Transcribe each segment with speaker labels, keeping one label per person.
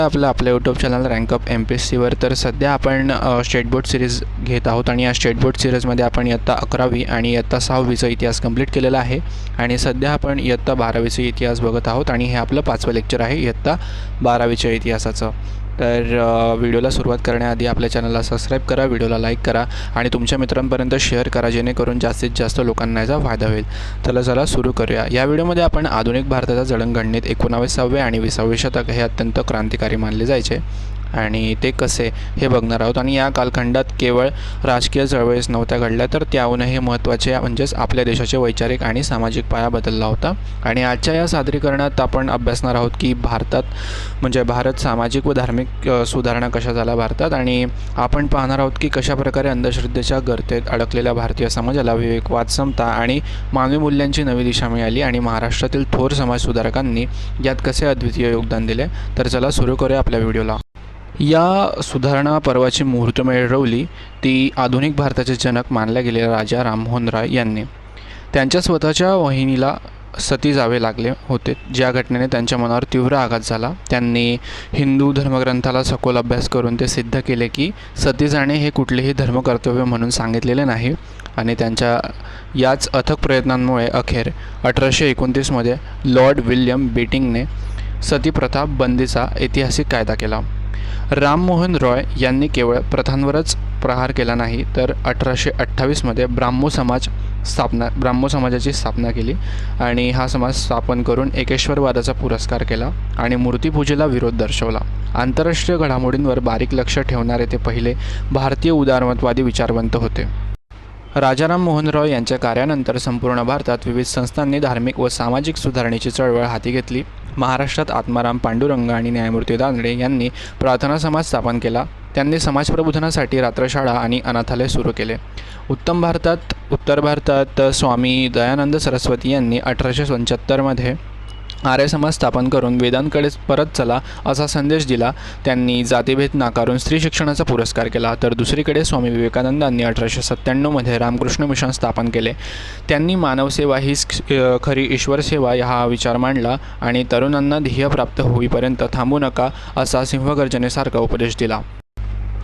Speaker 1: आपल्या YouTube channel रँकअप MPSCवर तर सध्या आपण स्टेट बोर्ड सिरीज घेत आहोत आणि या स्टेट बोर्ड सिरीजमध्ये आपण इयत्ता 11वी आणि इयत्ता 6वीचा इतिहास कंप्लीट केलेला आहे आणि सध्या आपण इयत्ता 12वीचा इतिहास बघत आहोत आणि हे आपलं 5वं लेक्चर आहे इयत्ता 12वीच्या इतिहासाचं। तर व्हिडिओला सुरुवात करण्याआधी आपल्या चॅनलला सबस्क्राईब करा, व्हिडिओला लाईक करा आणि तुमच्या मित्रांपर्यंत शेअर करा जेणेकरून जास्तीत जास्त लोकांना याचा फायदा होईल। चला सुरू करूया। या व्हिडिओमध्ये आपण आधुनिक भारताच्या जडणघडणीत 19वे आणि 20वे शतक हे अत्यंत क्रांतिकारी मानले जायचे आणि ते कसे हे बघणार आहोत आणि या कालखंडात केवळ राजकीय चळवळीच नव्हत्या घडल्या तर त्याहूनही महत्त्वाचे म्हणजेच आपल्या देशाचे वैचारिक आणि सामाजिक पाया बदलला होता। आणि आजच्या या सादरीकरणात आपण अभ्यासणार आहोत की भारत सामाजिक व धार्मिक सुधारणा कशा झाल्या भारतात आणि आपण पाहणार आहोत की कशा प्रकारे अंधश्रद्धेच्या गर्तेत अडकलेल्या भारतीय समाजाला विवेकवाद, समता आणि मानवी मूल्यांची नवी दिशा मिळाली आणि महाराष्ट्रातील थोर समाजसुधारकांनी यात कसे अद्वितीय योगदान दिले। तर चला सुरू करूया आपल्या व्हिडिओला। या सुधारणा पर्वाची मुहूर्तमेढ रोवली ती आधुनिक भारताचे जनक मानल्या गेलेल्या राजा राममोहन रॉय यांनी। त्यांच्या स्वतःच्या वहिनीला सती जावे लागले होते, ज्या घटनेने त्यांच्या मनावर तीव्र आघात झाला। त्यांनी हिंदू धर्मग्रंथाला सखोल अभ्यास करून ते सिद्ध केले की सती जाणे हे कुठलेही धर्मकर्तव्य म्हणून सांगितलेले नाही आणि त्यांच्या याच अथक प्रयत्नांमुळे अखेर 1829मध्ये लॉर्ड विल्यम बेटिंकने सती प्रथा बंदीचा ऐतिहासिक कायदा केला। राममोहन रॉय यांनी केवळ प्रथांवरच प्रहार केला नाही तर 1828मध्ये ब्राह्मो समाजाची स्थापना केली आणि हा समाज स्थापन करून एकेश्वरवादाचा पुरस्कार केला आणि मूर्तिपूजेला विरोध दर्शवला। आंतरराष्ट्रीय घडामोडींवर बारीक लक्ष ठेवणारे ते पहिले भारतीय उदारमतवादी विचारवंत होते। राजा राममोहन रॉय यांच्या कार्यानंतर संपूर्ण भारतात विविध संस्थांनी धार्मिक व सामाजिक सुधारणेची चळवळ हाती घेतली। महाराष्ट्रात आत्माराम पांडुरंग आणि न्यायमूर्ती दांडे यांनी प्रार्थना समाज स्थापन केला। त्यांनी समाजप्रबोधनासाठी रात्रशाळा आणि अनाथालय सुरू केले। उत्तर भारतात स्वामी दयानंद सरस्वती यांनी 1875मध्ये आर्य समाज स्थापन करून वेदांकडे परत चला असा संदेश दिला। त्यांनी जातीभेद नाकारून स्त्री शिक्षणाचा पुरस्कार केला। तर दुसरीकडे स्वामी विवेकानंदांनी 1897मध्ये रामकृष्ण मिशन स्थापन केले। त्यांनी मानवसेवा ही खरी ईश्वरसेवा हा विचार मांडला आणि तरुणांना ध्येय प्राप्त होईपर्यंत थांबू नका असा सिंहगर्जनेसारखा उपदेश दिला।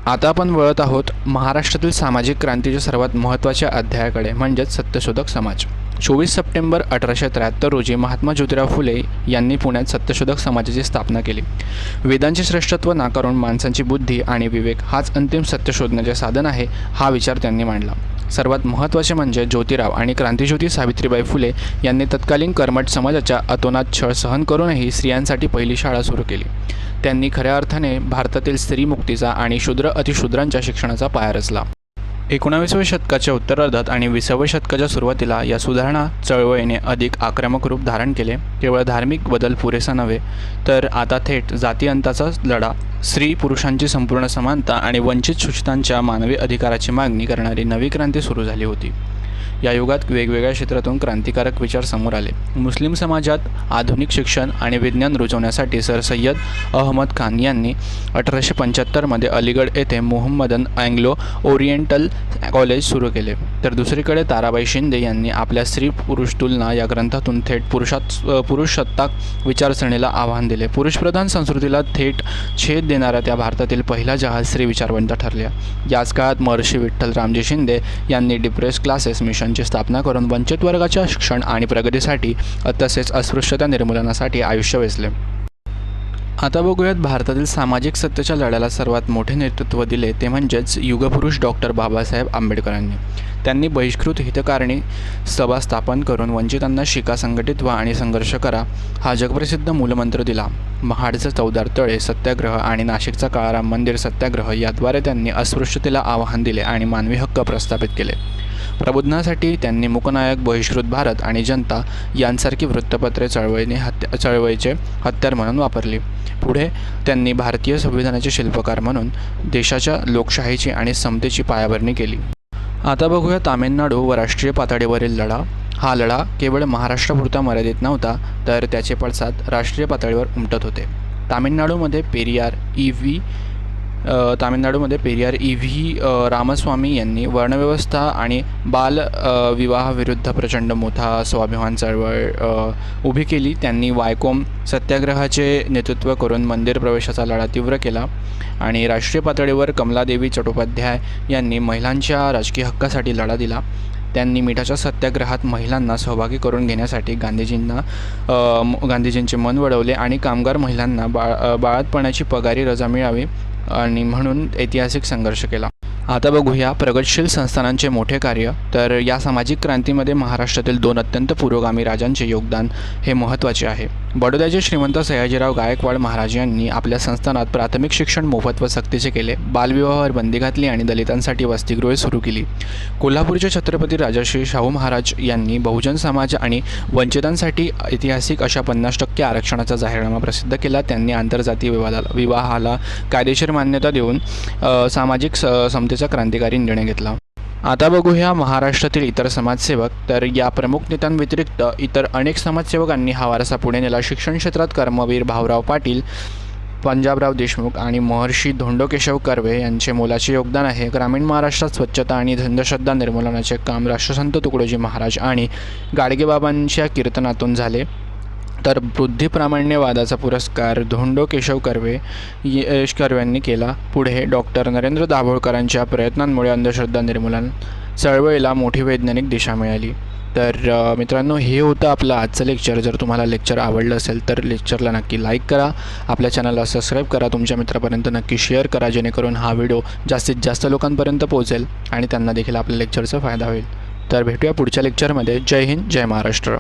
Speaker 1: आता आपण वळत आहोत महाराष्ट्रातील सामाजिक क्रांतीच्या सर्वात महत्त्वाच्या अध्यायाकडे म्हणजेच सत्यशोधक समाज। 24 सप्टेंबर 1873 रोजी महात्मा ज्योतिराव फुले यांनी पुण्यात सत्यशोधक समाजाची स्थापना केली। वेदांचे श्रेष्ठत्व नाकारून माणसांची बुद्धी आणि विवेक हाच अंतिम सत्य शोधण्याचे साधन आहे हा विचार त्यांनी मांडला। सर्वात महत्त्वाचे म्हणजे ज्योतिराव आणि क्रांतिज्योती सावित्रीबाई फुले यांनी तत्कालीन कर्मठ समाजाच्या अतोनात छळ सहन करूनही स्त्रियांसाठी पहिली शाळा सुरू केली। त्यांनी खऱ्या अर्थाने भारतातील स्त्रीमुक्तीचा आणि शूद्र अतिशूद्रांच्या शिक्षणाचा पाया रचला। 19व्या शतकाच्या उत्तरार्धात आणि 20व्या शतकाच्या सुरुवातीला या सुधारणा चळवळीने अधिक आक्रमक रूप धारण केले। केवळ धार्मिक बदल पुरेसा नव्हे तर आता थेट जातीअंताचा लढा, स्त्री पुरुषांची संपूर्ण समानता आणि वंचित शोषितांच्या मानवी अधिकाराची मागणी करणारी नवी क्रांती सुरू झाली होती। या युगात वेगवेगळ्या क्षेत्रातून क्रांतिकारक विचार समोर आले। मुस्लिम समाजात आधुनिक शिक्षण आणि विज्ञान रुजवण्यासाठी सर सय्यद अहमद खान यांनी 1875मध्ये अलीगड येथे मोहम्मदन अँग्लो ओरिएंटल कॉलेज सुरू केले। तर दुसरीकडे ताराबाई शिंदे यांनी आपल्या स्त्री पुरुष तुलना या ग्रंथातून थेट पुरुषसत्ताक विचारसरणीला आव्हान दिले। पुरुषप्रधान संस्कृतीला थेट छेद देणाऱ्या त्या भारतातील पहिल्या जहाज स्त्री विचारवंत ठरल्या। याच काळात महर्षी विठ्ठल रामजी शिंदे यांनी डिप्रेस क्लासेस मिशनची स्थापना करून वंचित वर्गाच्या शिक्षण आणि प्रगतीसाठी तसेच अस्पृश्यता निर्मूलनासाठी आयुष्य वेचले। आता बघूयात भारतातील सामाजिक सत्तेच्या लढ्याला सर्वात मोठे नेतृत्व दिले ते म्हणजेच युगपुरुष डॉक्टर बाबासाहेब आंबेडकरांनी। त्यांनी बहिष्कृत हितकारणी सभा स्थापन करून वंचितांना शिका, संघटित व्हा आणि संघर्ष करा हा जगप्रसिद्ध मूलमंत्र दिला। महाडचे चौदार तळे सत्याग्रह आणि नाशिकचा काळाराम मंदिर सत्याग्रह याद्वारे त्यांनी अस्पृश्यतेला आवाहन दिले आणि मानवी हक्क प्रस्थापित केले। प्रबोधनासाठी त्यांनी मूकनायक, बहिष्कृत भारत आणि जनता यांसारखी वृत्तपत्रे चळवळीचे हत्यार म्हणून वापरली। पुढे त्यांनी भारतीय संविधानाचे शिल्पकार म्हणून देशाच्या लोकशाहीची आणि समतेची पायाभरणी केली। आता बघूया तामिळनाडू व राष्ट्रीय पातळीवरील लढा। हा लढा केवळ महाराष्ट्रापुरता मर्यादित नव्हता तर त्याचे पडसाद राष्ट्रीय पातळीवर उमटत होते। तामिळनाडूमध्ये पेरियार, तामिळनाडूमध्ये पेरियार रामस्वामी यांनी वर्णव्यवस्था आणि बाल विवाहाविरुद्ध प्रचंड मोठा स्वाभिमान चळवळ उभी केली. त्यांनी वायकोम सत्याग्रहाचे नेतृत्व करून मंदिर प्रवेशाचा लढा तीव्र केला आणि राष्ट्रीय पातळीवर कमलादेवी चट्टोपाध्याय यांनी महिलांच्या राजकीय हक्कासाठी लढा दिला. त्यांनी मिठाच्या सत्याग्रहात महिलांना सहभागी करून घेण्यासाठी गांधीजींचे मन वळवले आणि कामगार महिलांना बाळंतपणाची पगारी रजा मिळावी आणि म्हणून ऐतिहासिक संघर्ष केला. आता बघूया प्रगतशील संस्थानांचे मोठे कार्य. तर या सामाजिक क्रांतीमध्ये महाराष्ट्रातील 2 अत्यंत पुरोगामी राजांचे योगदान हे महत्त्वाचे आहे. बडोद्याचे श्रीमंत सयाजीराव गायकवाड महाराज यांनी आपल्या संस्थानात प्राथमिक शिक्षण मोफत व सक्तीचे केले. बालविवाहावर बंदी घातली आणि दलितांसाठी वसतिगृहे सुरू केली. कोल्हापूरचे छत्रपती राजर्षी शाहू महाराज यांनी बहुजन समाज आणि वंचितांसाठी ऐतिहासिक अशा 50% आरक्षणाचा जाहीरनामा प्रसिद्ध केला. त्यांनी आंतरजातीय विवाहाला कायदेशीर मान्यता देऊन सामाजिक समतेचा क्रांतिकारी निर्णय घेतला. आता बघूया महाराष्ट्रातील इतर समाजसेवक. तर या प्रमुख नेत्यांव्यतिरिक्त इतर अनेक समाजसेवकांनी हा वारसा पुढे नेला. शिक्षण क्षेत्रात कर्मवीर भाऊराव पाटील, पंजाबराव देशमुख आणि महर्षी धोंडो केशव कर्वे यांचे मोलाचे योगदान आहे. ग्रामीण महाराष्ट्रात स्वच्छता आणि अंधश्रद्धा निर्मूलनाचे काम राष्ट्रसंत तुकडोजी महाराज आणि गाडगेबाबांच्या कीर्तनातून झाले. तर बुद्धिप्रामाण्यवादाचा पुरस्कार धोंडो केशव कर्वेंनी केला. पुढे डॉक्टर नरेंद्र दाभोळकरांच्या प्रयत्नांमुळे अंधश्रद्धा निर्मूलन चळवळीला मोठी वैज्ञानिक दिशा मिळाली. तर मित्रांनो, हे होतं आपलं आजचं लेक्चर. जर तुम्हाला लेक्चर आवडलं असेल तर लेक्चरला नक्की लाईक करा, आपल्या चॅनलला सबस्क्राईब करा, तुमच्या मित्रापर्यंत नक्की शेअर करा, जेणेकरून हा व्हिडिओ जास्तीत जास्त लोकांपर्यंत पोहोचेल आणि त्यांना देखील आपल्या लेक्चरचा फायदा होईल. तर भेटूया पुढच्या लेक्चरमध्ये. जय हिंद, जय महाराष्ट्र.